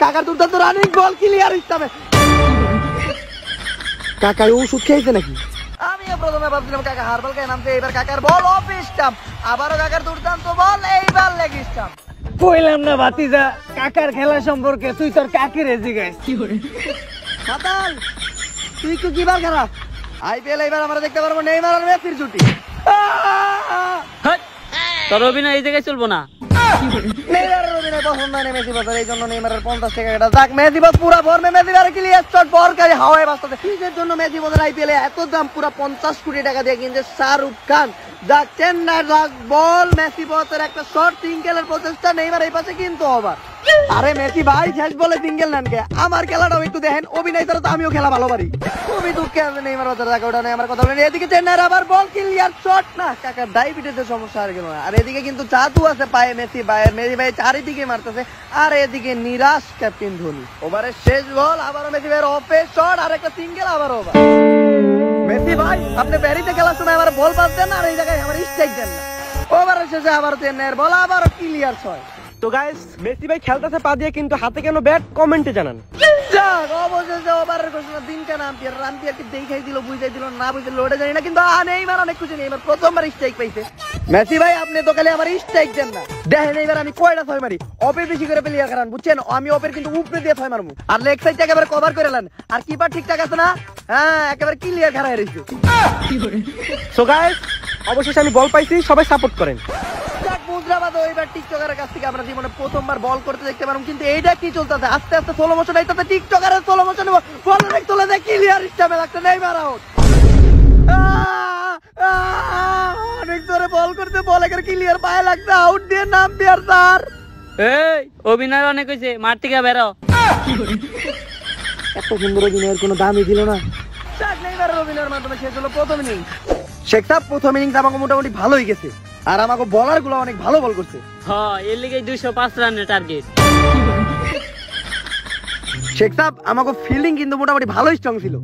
কাকার দুর্দান্ত রানিং বল ক্লিয়ার ইস্টামে। কাকা ওষুধ খেয়েছে নাকি? আমিও প্রথমে ভাবছিলাম কাকা হারবাল খেয়ে নামছে, এবার কাকার বল অফ স্টাম্প, আবারও কাকার দুর্দান্ত বল, এইবার লেগ স্টাম্প। কইলাম না ভাতিজা কাকার খেলা সম্পর্কে, তুই তোর কাকির জিগাইস। কি করে মাতাল তুই একটু কিবার খারাপ। আইপিএল এবার আমরা দেখতে পারবো নেইমার আর মেসির জুটি। তোর অভিনয় এই জায়গায় চলবো না। নেইমারের অভিনয় পছন্দ হয় না মেসি বছর, এই জন্য নেইমারের 50 টাকা কাটা যাক। মেসি বস পুরা ফর্মে, মেসি আর ক্লিয়ার শট বলকারী হাওয়ায় বাঁচতেছে। কিসের জন্য মেসি বছর আইপিএলে এত দাম পুরা 50 কোটি টাকা দিয়ে কিনছে শাহরুখ খান। যাক চেন্নাই যাক বল, মেসি বছর একটা শর্ট সিঙ্গেলের প্রচেষ্টা, নেইমার এই পাশে কিন্তু ওভার। আরে মেসি ভাই শেষ বলে সিঙ্গেল নেন কে? আমার খেলাটাও একটু দেখেন, অভিনয় ছাড়া তো আমিও খেলা ভালো পারি। খুবই দুঃখে আছে নেইমার বছর টাকা ওটা নেই, আমার কথা বলেন। এদিকে চেন্নাইয়ের আবার বল ক্লিয়ার শট, না কাকা ডায়াবেটিসের সমস্যা আর গেল না। আর এদিকে কিন্তু জাদু আছে পায়ে মেসি ভাই চারিদিকে মারতেছে। আর এদিকে নিরাশ ক্যাপ্টেন ধোনি, ওভারের শেষ বল, আবারও মেসি ভাইয়ের অফে শট, আর একটা সিঙ্গেল, আবার ওভার। মেসি ভাই আপনি ব্যারিতে খেলার সময় আমার বল পাস দেন, আর এই জায়গায় আমার স্ট্রাইক দেন না। ওভারের শেষে আবার চেন্নাইয়ের বল, আবারও ক্লিয়ার শট। তো গাইস মেসি ভাই খেলতেছে পা দিয়ে, কিন্তু হাতে কেন ব্যাট কমেন্টে জানান। যাক অবশেষে ওভারের ঘোষণা, দিনটা রামপিয়ারকে দেখাই দিল, বুঝাই দিল না বুঝে লোডে জানি না, কিন্তু নেইমার অনেক খুশি। নেইমার প্রথমবার স্ট্রাইক পাইছে। মেসি ভাই আপনি তো খালি আমার স্ট্রাইক দেন না, দেখেন এইবার আমি কয়টা ছয় মারি। অপের বেশি করে প্লেয়ার খারান বুঝছেন, আমি অপের কিন্তু উপরে দিয়ে ছয় মারবো। আর লেগ সাইড একেবারে কভার করে নেন, আর কিপার ঠিকঠাক আছে না? হ্যাঁ একেবারে ক্লিয়ার খারাপ রয়েছে। সো গাইস অবশেষে আমি বল পাইছি, সবাই সাপোর্ট করেন। মুদ্রাবাদ এবার টিকটকারের কাছ থেকে আমরা জীবনে প্রথমবার বল করতে দেখতে পারবো, কিন্তু এইটা কি চলতেছে? আস্তে আস্তে স্লো মোশন আইতাছে, টিকটকারের স্লো মোশন বল চলে যায় ক্লিয়ার স্টামে লাগছে, নেইমার আউট। অনেক ধরে বল করতে বল এর ক্লিয়ার পায়ে লাগছে, আউট দিয়ে নাম বিয়ার স্যার। এই অভিনয় অনেক হইছে, মার থেকে বেরো। এত সুন্দর অভিনয়ের কোনো দামই দিল না। নেইমারের অভিনয়ের মাধ্যমে শেষ হলো প্রথম ইনিংস। শেখ সাহেব প্রথম ইনিংস আমাকে মোটামুটি ভালোই গেছে, আর আমাকে বলার গুলো অনেক ভালো বল করছে। হ্যাঁ এর লিগে 205 রানের টার্গেট। শেখ সাহেব আমাকে ফিল্ডিং কিন্তু মোটামুটি ভালো স্ট্রং ছিল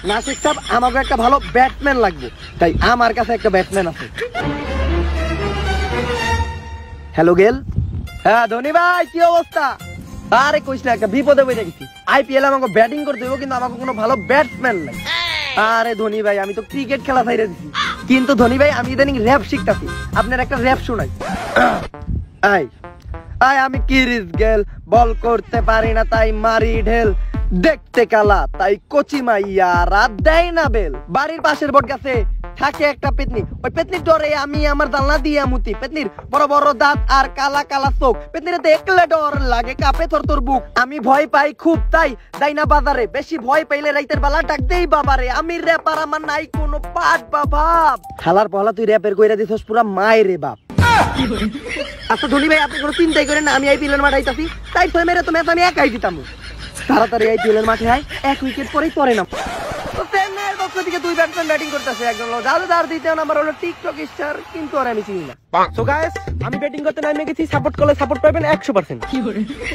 না। শেখ সাহেব আমাকে একটা ভালো ব্যাটসম্যান লাগবে, তাই আমার কাছে একটা ব্যাটসম্যান আছে। হ্যালো গেল। হ্যাঁ ধোনি ভাই কি অবস্থা? আরে কইস না, একটা বিপদে পড়ে গেছি। আইপিএল আমাকে ব্যাটিং করতে হবে, কিন্তু আমাকে কোনো ভালো ব্যাটসম্যান নাই। আরে ধোনি ভাই আমি তো ক্রিকেট খেলা ছাইড়া দিছি, কিন্তু ধোনি ভাই আমি ইদানিং র‍্যাপ শিখতাছি, আপনার একটা র‍্যাপ শোনাই। আই আই আমি কিরিস গেল, বল করতে পারি না তাই মারি ঢেল, দেখতে কালা তাই কচি মাইয়া রাত দেয় না বেল, বাড়ির পাশের বট গাছে থাকে একটা পেতনি, ওই পেতনির ডরে আমি আমার জানলা দিয়া মুতি, পেতনির বড় বড় দাঁত আর কালা কালা চোখ, পেতনির দেখলে ডর লাগে কাঁপে থর তোর বুক, আমি ভয় পাই খুব তাই দাই না বাজারে, বেশি ভয় পাইলে রাইতের বেলা ডাক দেই বাবারে, আমি র্যাপার আমার নাই কোনো পাট বা ভাব। হালার পহলা তুই র্যাপের কইরা দিছস পুরা মাই রে বাপ। আচ্ছা ধোনি ভাই আপনি কোনো চিন্তাই করেন না, আমি আইপিএলের মাঠে আইতাছি, তাই ছয় মেরে তো ম্যাচ আমি একাই দিতাম। তাড়াতাড়ি আইপিএলের মাঠে আয়, এক উইকেট পরেই পরে না। চেন্নাইয়ের পক্ষ থেকে দুই ব্যাটসম্যান ব্যাটিং করতেছে, একজন হলো জাদুদার, দ্বিতীয় নাম্বার হলো টিকটক স্টার, কিন্তু আর আমি চিনি না। সো গাইস আমি ব্যাটিং করতে নামে গেছি, সাপোর্ট করলে সাপোর্ট পাবেন 100%।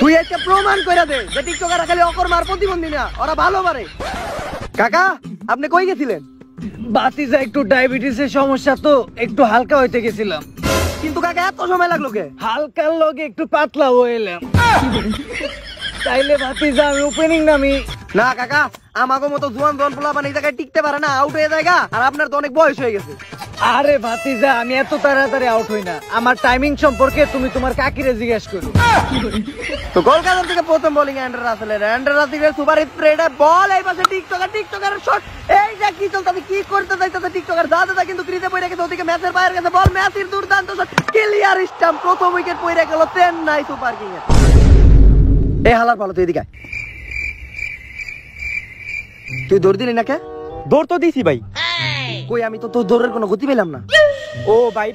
তুই একটা প্রমাণ করে দে যে টিকটকাররা খালি অকর্মার প্রতিবন্ধী না, ওরা ভালো পারে। কাকা আপনি কই গেছিলেন? ভাতিজা একটু ডায়াবেটিসের সমস্যা তো একটু হালকা হইতে গেছিলাম। কিন্তু কাকা এত সময় লাগলো কে? হালকার লগে একটু পাতলা হইলাম। তাইলে ভাতিজা আমি ওপেনিং নামি। না কাকা আমাগো মতো জোয়ান জোয়ান পোলাপান এই জায়গায় টিকতে পারে না, আউট হয়ে যায়, আর আপনার তো অনেক বয়স হয়ে গেছে। আরে ভাতিজা আমি এত তাড়াতাড়ি আউট হই না, আমার টাইমিং সম্পর্কে তুমি তোমার কাকিরে জিজ্ঞেস করো। তো কলকাতা থেকে প্রথম বোলিং অ্যান্ডার রাসেলের সুপার স্প্রেডে বল, এই পাশে টিকটকারের শট, এই যে কি চলতে কি করতে যাইতেছে টিকটকার, দাদা কিন্তু ক্রিজে পড়ে গেছে, ওদিকে ম্যাচের বাইরে গেছে বল, মেসির দুর্দান্ত শট, ক্লিয়ার স্টাম্প, প্রথম উইকেট পড়ে গেল চেন্নাই সুপার কিং এর। এই হালার ভালো তুই এদিকে, তুই দৌড় দিলি না কে? দৌড় তো দিছি ভাই। কই আমি তো তোর দৌড়ের কোনো গতি পেলাম না। ও ভাই